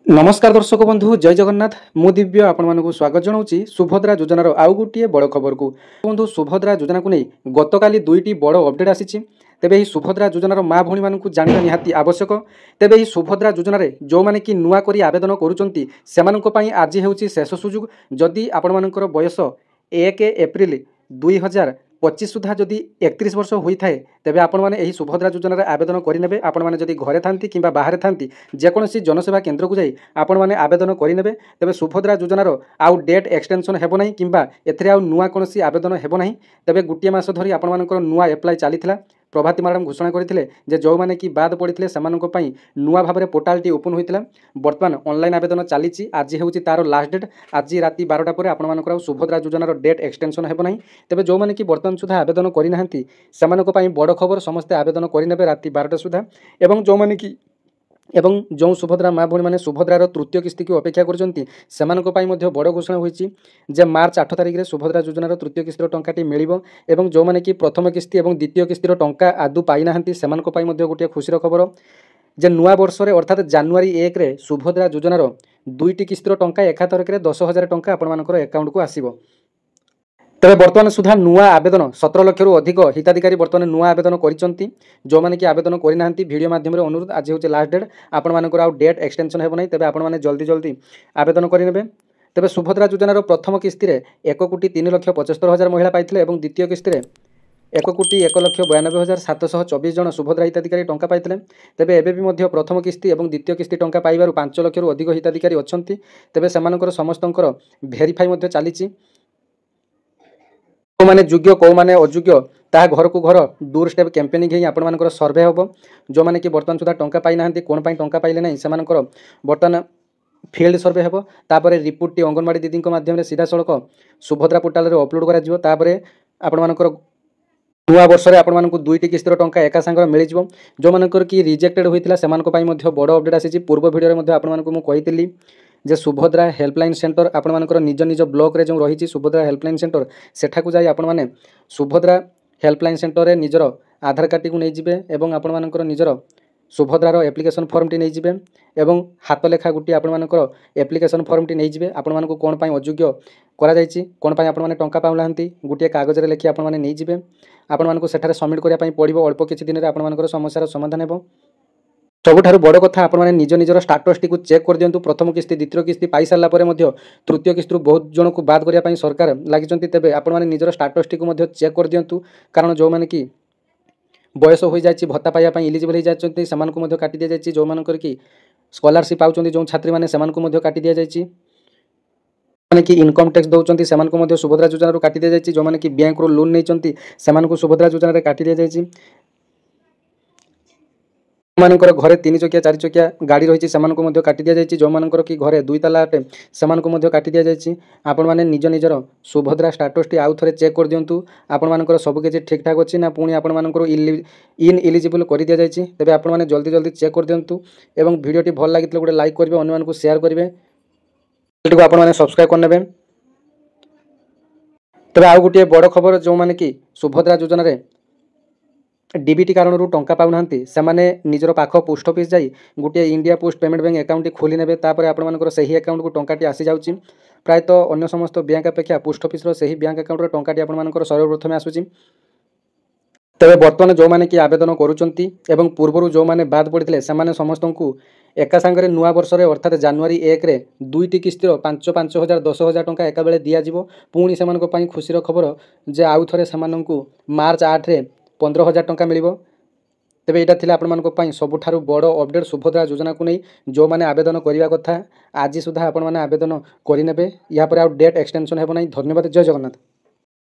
नमस्कार दर्शक बंधु जय जगन्नाथ मु दिव्य आपण स्वागत जनाऊँगी सुभद्रा योजनार आउ गोटे बड़ खबर को बंधु सुभद्रा योजना को नहीं गतकाली दुईटी बड़ अपडेट आसी तेबे ही सुभद्रा योजनार माँ भौणी मानू जाना निहाती आवश्यक तेबे ही सुभद्रा योजन जो मैंने कि नुआ करी आवेदन करुँच से आज हूँ शेष सुजोग जदि आपण मानकर बयस 1 एप्रिल 2025 सुधा जदि 31 वर्ष होता है तेबे आपण माने एही सुभद्रा योजन आवेदन करेंगे आपण माने जदि घरे थांती किंबा बाहर थांती जेकोसी जनसेवा केन्द्र को जाई आपण माने आवेदन करेंगे तेबे सुभद्रा योजनार आउ डेट एक्सटेंशन हेबो नाही किंबा एथरे आउ नुआ कोनोसी आवेदन हेबो नाही तेबे गुटिया मास धरी आपण मानकर नुआ एप्लाई चलीथिला प्रभाती मैडम घोषणा करते जो मैंने कि बाद पड़ते से नुआ भाव में पोर्टालटी ओपन होता बर्तमान ऑनलाइन आवेदन चली आज हूँ तार लास्ट डेट आज राति 12टा पर आपर सुभद्रा योजनार डेट एक्सटेंशन हेबो नाही तेबे जो मैंने कि बर्तमान सुधा आवेदन करना से बड़ खबर समस्ते आवेदन करेंगे राति 12टा सुधा एवं जो मैंने कि एवं जो सुभद्रा माँ भौणी मैंने सुभद्रार तृतीय किस्ती को अपेक्षा कर बड़ घोषणा होती मार्च 8 तारिख में सुभद्रा योजनार तृतीय किस्तिर टंकाटी मिल एवं जो मैंने कि प्रथम किस्ती और द्वितीय किस्तिर टंका आदु पाई ना गोटे खुशी खबर जे नुआ वर्ष अर्थात जानुरी 1 रे सुभद्रा योजनार दुईटी किस्तिर टंका एकाथरक 10,000 टंका आपंकर एकाउंट को आसब तेरे बर्तमान सुधा नुआ आवेदन 17 लाख रु अधिक हिताधिकारी बर्तमान नुआ आवेदन करिसेंती जो माने कि आवेदन करिना वीडियो माध्यम अनुरोध आज हूँ लास्ट डेट आपण मानकर आउ डेट एक्सटेंशन हेबो नहीं तेबे आपण माने जल्दी जल्दी आवेदन करेंगे तेबे सुभद्रा योजनार प्रथम किस्ती 1,03,75,000 महिला पाइथिले एवं द्वितीय किस्ती 1,01,92,724 जन सुभद्रा हिताधिकारी टंका पाइथिले तेबे एबे भी मध्य प्रथम किस्ती और द्वितीय किस्ती टंका पाइबारु 5 लाख रु अधिक हिताधिकारी अछंती तेबे सेमानकर समस्तंकर भेरीफाई मध्य चलीची कौ मैंने योग्य कौ मैंने अयोग्य ता घर को घर डोर स्टेप कैंपेनिंग ही आपर सर्वे हम जो मैंने कि बर्तमान सुधा टंका पाई ना कौन टंका पाइले ना से बर्तमान फील्ड सर्वे हम तापर रिपोर्ट अंगनवाड़ी दीदी मध्यम सीधा सड़क सुभद्रा पोर्टाल अपलोड कर नुआ वर्ष में आपण दुईटी किस्तिर टंका एका सांगर मिल जो मानकर कि रिजेक्टेड होता से बड़ अपडेट आसी पूर्व भिडियो आपको कही जे सुभद्रा हेल्पलाइन सेंटर आपण मानकर निज निज ब्लॉक रे जो रही सुभद्रा हेल्पलाइन सेंटर सेठाकू जाई आपण माने सुभद्रा हेल्पलाइन सेंटर रे निजर आधार कार्ड को नहीं जिबे एवं आपण मानकर निजर सुभद्रार एप्लिकेशन फॉर्म टी नहीं जिबे एवं हाथ लेखा गुटी आपण मानकर एप्लिकेशन फॉर्म टी नहीं जिबे आपण मानको कोन पई अयोग्य करा जायछि कोन पई आपण माने टंका पाउलांती गुटी कागज रे लेखि आपण माने नहीं जिबे आपण मानको सेठारे सबमिट करिया पई पड़िबो अल्प किछि दिन रे आपण मानकर समस्यार समाधान हेबो सबुठारु बड़ कथा आपण माने निज निजर स्टाटस टी को चेक कर दियंतु प्रथम किस्ती द्वितीय किस्ती पाई सारला परे मध्य तृतीय किस्ती बहुत जन को बाद करिया पई सरकार लागिचंती तेबे आपण माने निजर स्टाटस टी को मध्य चेक कर दियंतु कारण जो माने कि बयस हो जायछि भत्ता पाइया पई एलिजिबल हो जायछंती समान को मध्य काटी दिया जायछि जो मानकर कि स्कॉलरशिप पाउचंती जो छात्री माने समान को मध्य काटी दिया जायछि माने कि इनकम टैक्स दउचंती समान को मध्य सुभद्रा योजना रो काटी दिया जायछि जो माने कि बैंक रो लोन नैचंती समान को सुभद्रा योजना रे काटी दिया जायछि मानकर घरे 3 चकिया 4 चकिया गाड़ी रही से काटी दि जाए जो मानकर कि घरे 2 ताला अटे से काटी दि जाए आपण मैंने निज निजर सुभद्रा स्टाटस टी आउ थे चेक कर दिंतु आपण मानकर सबकि ठीक ठाक अच्छी ना पुणी आपण मानकर इन एलिजिबल कर दि जाए तेज आपण मैंने जल्दी जल्दी चेक कर दिंतु एवं वीडियो भल लगी गोटे लाइक करेंगे अन्य शेयर करेंगे चैनल को आपण मैंने सब्सक्राइब करने तेज आउ गोटे बड़ खबर जो मैंने कि सुभद्रा योजना डीबीटी कारण टंका पाऊना से निजर पाख पोस्ट ऑफिस जाई गोटे India post payment bank account खोली ने आपर से अकाउंट को टंकाटी आसी जाऊँगी प्रायतः अन्य समस्त बैंक अपेक्षा पोस्ट ऑफिस से बैंक अकाउंट टंकाटी आपर सर्वप्रथम आसूँ तेरे बर्तमान जो मैंने कि आवेदन करुँच पूर्वर जो मैंने बाद पड़ते से समस्त को एका सांगे नुआ वर्ष अर्थात जानुरी 1 रे दुईटी किस्तिर 5,000 10,000 टंका एका बेले दिज्व पुणी से खुशी खबर जे आउ थे से मार्च 8 रे 15,000 टंका मिल तेरे यहाँ थी आपण सबुठारु बड़ अपडेट सुभद्रा योजना को नहीं जो मैंने आवेदन करने कथा आज सुधा आपण मैंने आवेदन करेंगे या डेट एक्सटेंशन हेबो नहीं धन्यवाद जय जगन्नाथ।